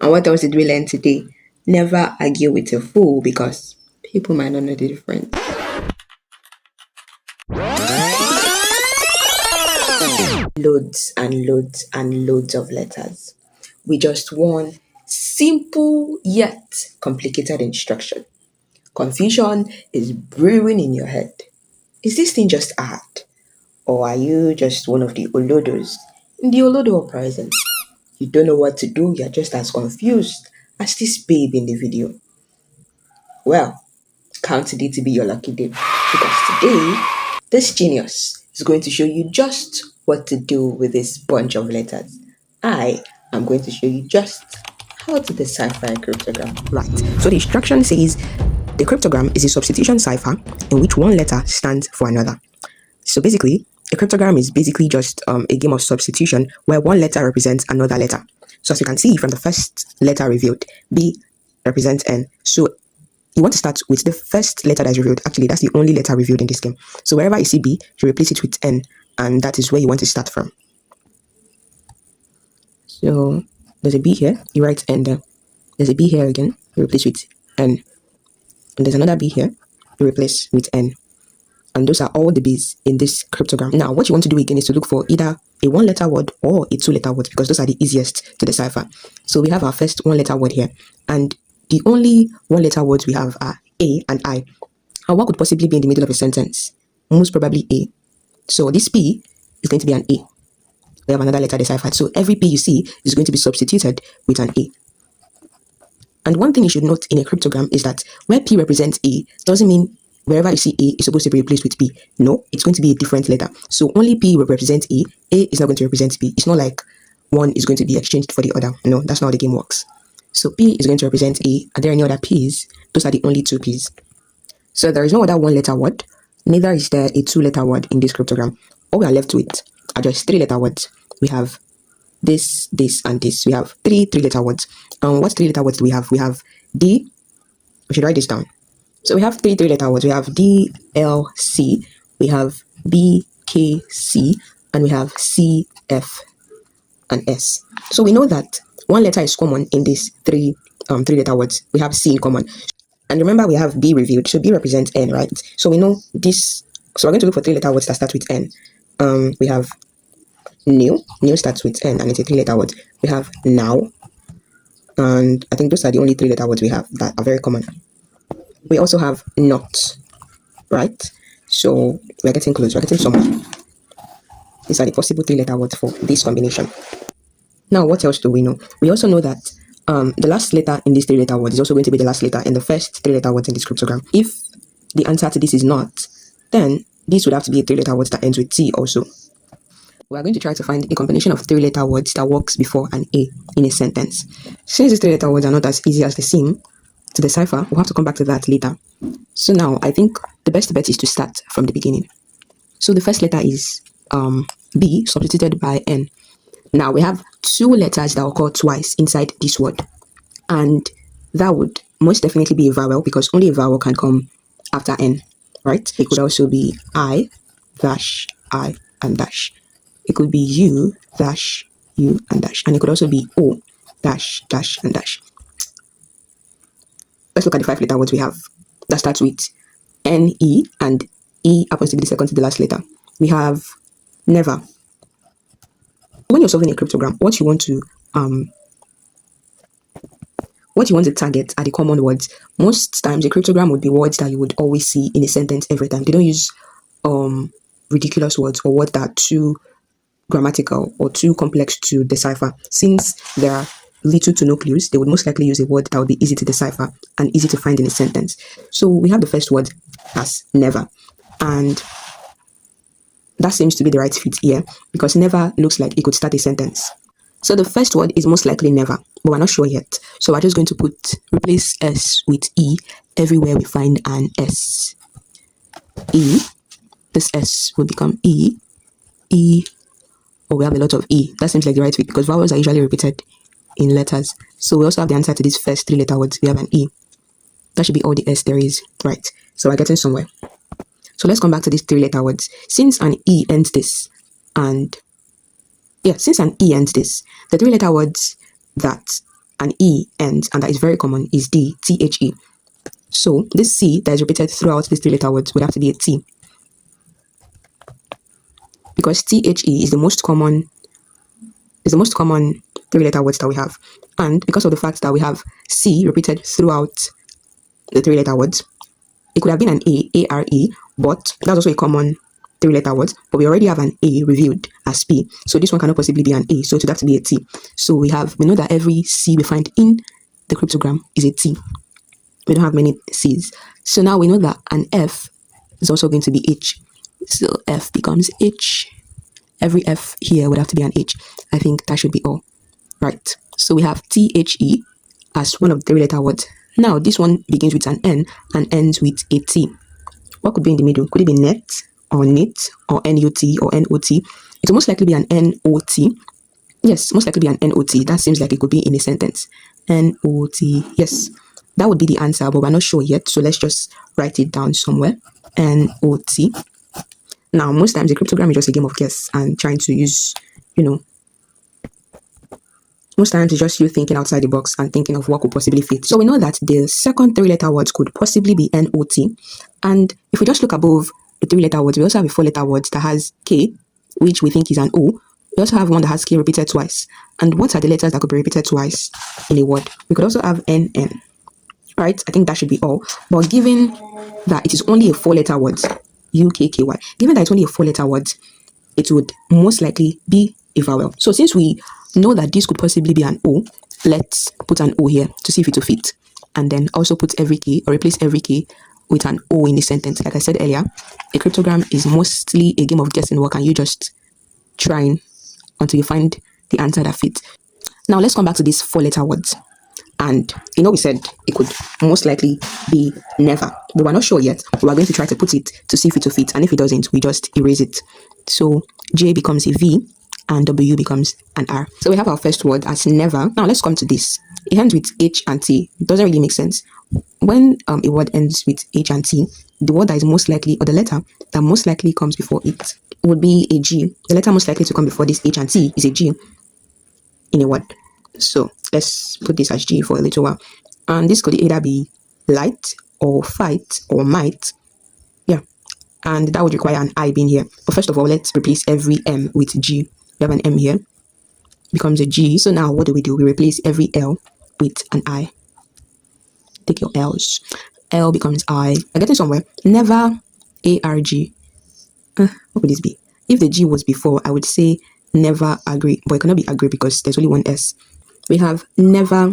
And what else did we learn today? Never argue with a fool because people might not know the difference. Loads and loads and loads of letters. We just one simple yet complicated instruction. Confusion is brewing in your head. Is this thing just art? Or are you just one of the Olodos in the Olodo uprising? You don't know what to do, you're just as confused as this babe in the video. Well, count today to be your lucky day because today, this genius is going to show you just what to do with this bunch of letters. I am going to show you just how to decipher a cryptogram. Right, so the instruction says the cryptogram is a substitution cipher in which one letter stands for another. So basically, a cryptogram is basically just a game of substitution where one letter represents another letter. So as you can see from the first letter revealed, B represents N. So you want to start with the first letter that is revealed. Actually, that's the only letter revealed in this game. So wherever you see B, you replace it with N, and that is where you want to start from. So there's a B here, you write N there. There's a B here again, you replace with N. And there's another B here, you replace with N. And those are all the B's in this cryptogram. Now, what you want to do again is to look for either a one-letter word or a two-letter word because those are the easiest to decipher. So we have our first one-letter word here, and the only one-letter words we have are A and I. And what could possibly be in the middle of a sentence? Most probably A. So this P is going to be an A. We have another letter deciphered. So every P you see is going to be substituted with an A. And one thing you should note in a cryptogram is that where P represents A doesn't mean wherever you see A is supposed to be replaced with P. No, it's going to be a different letter. So only P will represent A. A is not going to represent P. It's not like one is going to be exchanged for the other. No, that's not how the game works. So P is going to represent A. Are there any other P's? Those are the only two P's. So there is no other one-letter word. Neither is there a two-letter word in this cryptogram. All we are left with are just three-letter words. We have this, this, and this. We have three-letter words. What three-letter words do we have? We have D. We should write this down. So we have three-letter words. We have D, L, C. We have B, K, C. And we have C, F, and S. So we know that one letter is common in these three-letter words. We have C in common. And remember, we have B revealed. So B represents N, right? So we know this. So we're going to look for three-letter words that start with N. We have new. New starts with N, and it's a three-letter word. We have now. And I think those are the only three-letter words we have that are very common. We also have not, right? So we're getting close. We're getting somewhere. These are the possible three-letter words for this combination. Now, what else do we know? We also know that the last letter in this three-letter word is also going to be the last letter in the first three-letter words in this cryptogram. If the answer to this is not, then this would have to be a three-letter word that ends with T also. We are going to try to find a combination of three-letter words that works before an A in a sentence. Since these three-letter words are not as easy as they seem to decipher, we'll have to come back to that later. So now, I think the best bet is to start from the beginning. So the first letter is B, substituted by N. Now, we have two letters that occur twice inside this word. And that would most definitely be a vowel because only a vowel can come after N, right? It could also be I, dash, I, and dash. It could be U, dash, U, and dash. And it could also be O, dash, dash, and dash. Let's look at the five-letter words we have. That starts with N-E, and E happens to be the second to the last letter. We have never. When you're solving a cryptogram, what you want to target are the common words. Most times, a cryptogram would be words that you would always see in a sentence every time. They don't use ridiculous words or words that are too grammatical or too complex to decipher. Since there are little to no clues, they would most likely use a word that would be easy to decipher and easy to find in a sentence. So we have the first word as never, and that seems to be the right fit here because never looks like it could start a sentence. So the first word is most likely never, but we're not sure yet. So we're just going to replace S with E everywhere we find an S. E, this S will become E, E, or we have a lot of E. That seems like the right fit because vowels are usually repeated in letters. So we also have the answer to these first three-letter words. We have an E. That should be all the S there is, right? So we're getting somewhere. So let's come back to these three-letter words. Since an E ends this, the three-letter words that an E ends, and that is very common, is D, T-H-E. So this C that is repeated throughout these three-letter words would have to be a T, because T-H-E is the most common three-letter words that we have. And because of the fact that we have C repeated throughout the three-letter words, it could have been an A, A-R-E, but that's also a common three-letter word, but we already have an A revealed as P, so this one cannot possibly be an A, so it would have to be a T. So we know that every C we find in the cryptogram is a T. We don't have many C's. So now we know that an F is also going to be H. So F becomes H. Every F here would have to be an H. I think that should be all. Right. So we have T-H-E as one of the three-letter words. Now this one begins with an N and ends with a T. What could be in the middle? Could it be net or knit or N-U-T or N-O-T? It will most likely be an N-O-T. Yes, most likely be an N-O-T. That seems like it could be in a sentence. N-O-T. Yes, that would be the answer, but we're not sure yet. So let's just write it down somewhere. N-O-T. Now, most times the cryptogram is just a game of guess and trying to use, most times it's just you thinking outside the box and thinking of what could possibly fit. So we know that the second three-letter words could possibly be N-O-T. And if we just look above the three-letter words, we also have a four-letter word that has K, which we think is an O. We also have one that has K repeated twice. And what are the letters that could be repeated twice in a word? We could also have N-N. Right? I think that should be all. But given that it is only a four-letter word, U-K-K-Y, given that it's only a four-letter word, it would most likely be a vowel. So since we know that this could possibly be an O, let's put an O here to see if it will fit. And then also put every K, or replace every K with an O in the sentence. Like I said earlier, a cryptogram is mostly a game of guessing work, and you just trying until you find the answer that fits. Now let's come back to these four-letter words. And we said it could most likely be never, but we're not sure yet. We're going to try to put it to see if it will fit, and if it doesn't, we just erase it. So J becomes a V and W becomes an R. So we have our first word as never. Now let's come to this. It ends with H and T. It doesn't really make sense. When a word ends with H and T, the word that is most likely, or the letter that most likely comes before it, would be a G. The letter most likely to come before this H and T is a G in a word. So let's put this as G for a little while. And this could either be light or fight or might. Yeah. And that would require an I being here. But first of all, let's replace every M with G. We have an M here. Becomes a G. So now what do? We replace every L with an I. Take your L's. L becomes I. I'm getting somewhere. Never A-R-G. What would this be? If the G was before, I would say never agree. But it cannot be agree because there's only one S. We have never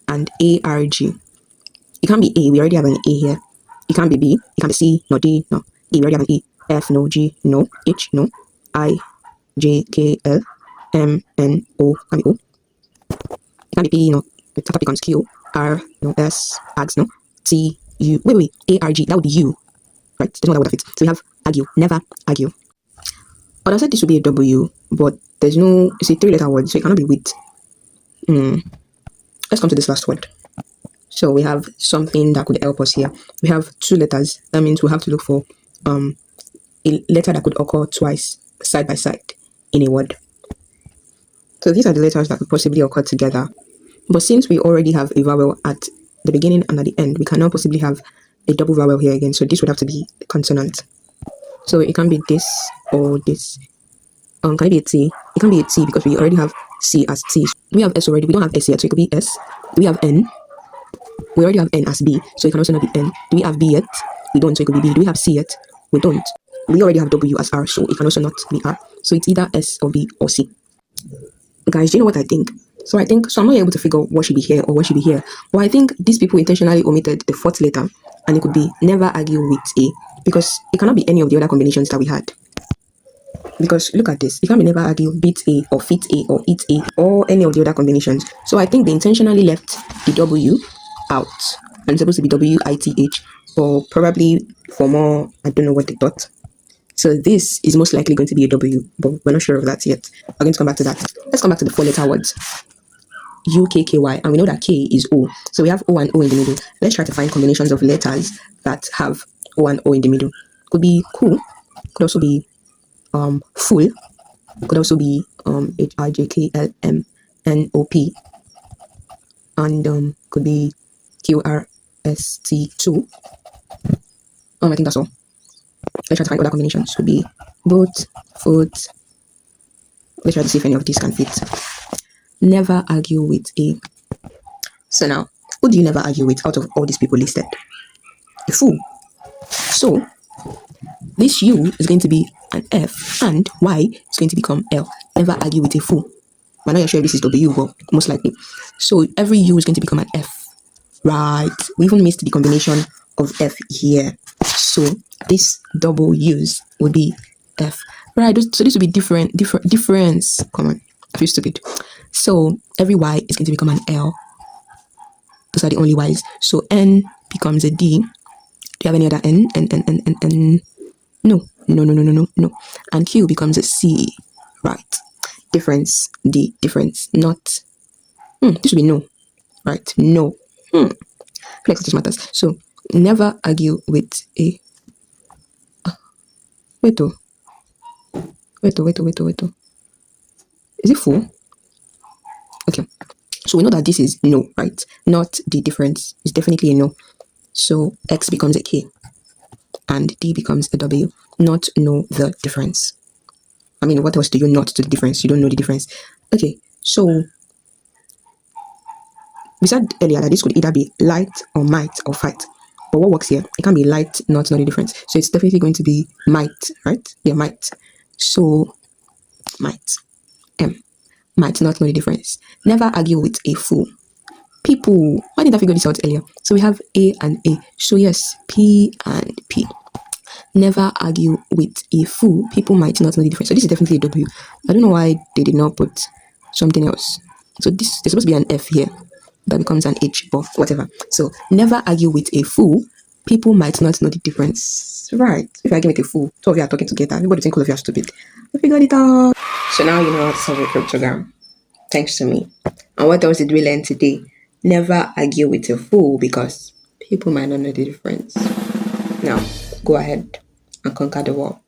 and A-R-G. It can't be A. We already have an A here. It can't be B. It can't be C. No D. No. E. We already have an E. F. No. G. No. H. No. I. J. K. L. M. N. O. Can't be O. It can't be P. No. The top becomes Q. R. No. S. Ags. No. T. U. Wait. A-R-G. That would be U. Right. There's no other word of it. So we have argue. Never argue. But I said this would be a W, but there's no, it's a three-letter word, so it cannot be with. Let's come to this last word. So we have something that could help us here. We have two letters. That means we have to look for a letter that could occur twice, side by side, in a word. So these are the letters that could possibly occur together. But since we already have a vowel at the beginning and at the end, we cannot possibly have a double vowel here again. So this would have to be a consonant. So it can be this or this. Can it be a T? It can be a T because we already have C as T. We have S already. We don't have S yet, so it could be S. Do we have N? We already have N as B, so it can also not be N. Do we have B yet? We don't, so it could be B. Do we have C yet? We don't. We already have W as R, so it can also not be R. So it's either S or B or C. Guys, do you know what I think? So I'm not able to figure what should be here or what should be here. But I think these people intentionally omitted the fourth letter, and it could be never argue with A, because it cannot be any of the other combinations that we had. Because look at this, it can't be never argue, beat A or fit A or eat A or any of the other combinations. So I think they intentionally left the W out, and it's supposed to be W-I-T-H, or probably for more, I don't know what they thought. So this is most likely going to be a W, but we're not sure of that yet. We're going to come back to that. Let's come back to the four-letter words. U-K-K-Y, and we know that K is O. So we have O and O in the middle. Let's try to find combinations of letters that have O and O in the middle. Could be cool, could also be full, could also be H-I-J-K-L-M-N-O-P. and could be QRST2. I think that's all. Let's try to find other combinations. Could be both, foot. Let's try to see if any of these can fit. Never argue with a. So now, who do you never argue with out of all these people listed? A fool. So this U is going to be an F and Y is going to become L. Never argue with a fool. I'm not sure if this is W, but most likely. So every U is going to become an F. Right. We even missed the combination of F here. So this double U's would be F. Right. So this would be difference. Come on. I feel stupid. So every Y is going to become an L. Those are the only Y's. So N becomes a D. Do you have any other N? N? No. And Q becomes a C. Right. Difference. D. Difference. Not. This would be no. Right. No. Flex just matters. So never argue with a. Wait. Is it full? Okay. So we know that this is no, right? Not the difference. It's definitely a no. So X becomes a K. And D becomes a W. Not know the difference. I mean, what else do you not to the difference? You don't know the difference. Okay. So we said earlier that this could either be light or might or fight. But what works here? It can be light, not know the difference. So it's definitely going to be might, right? Yeah, might. So might. Might not know the difference. Never argue with a fool. People. Why did I figure this out earlier? So we have A and A. So yes, P and P. Never argue with a fool. People might not know the difference. So this is definitely a W. I don't know why they did not put something else. So there's supposed to be an F here. That becomes an H, but whatever. So never argue with a fool. People might not know the difference. Right. If you argue with a fool, two of you are talking together. Everybody think all of you are stupid. I figured it out. So now you know how to solve a cryptogram. Thanks to me. And what else did we learn today? Never argue with a fool because people might not know the difference. Now, go ahead and conquer the world.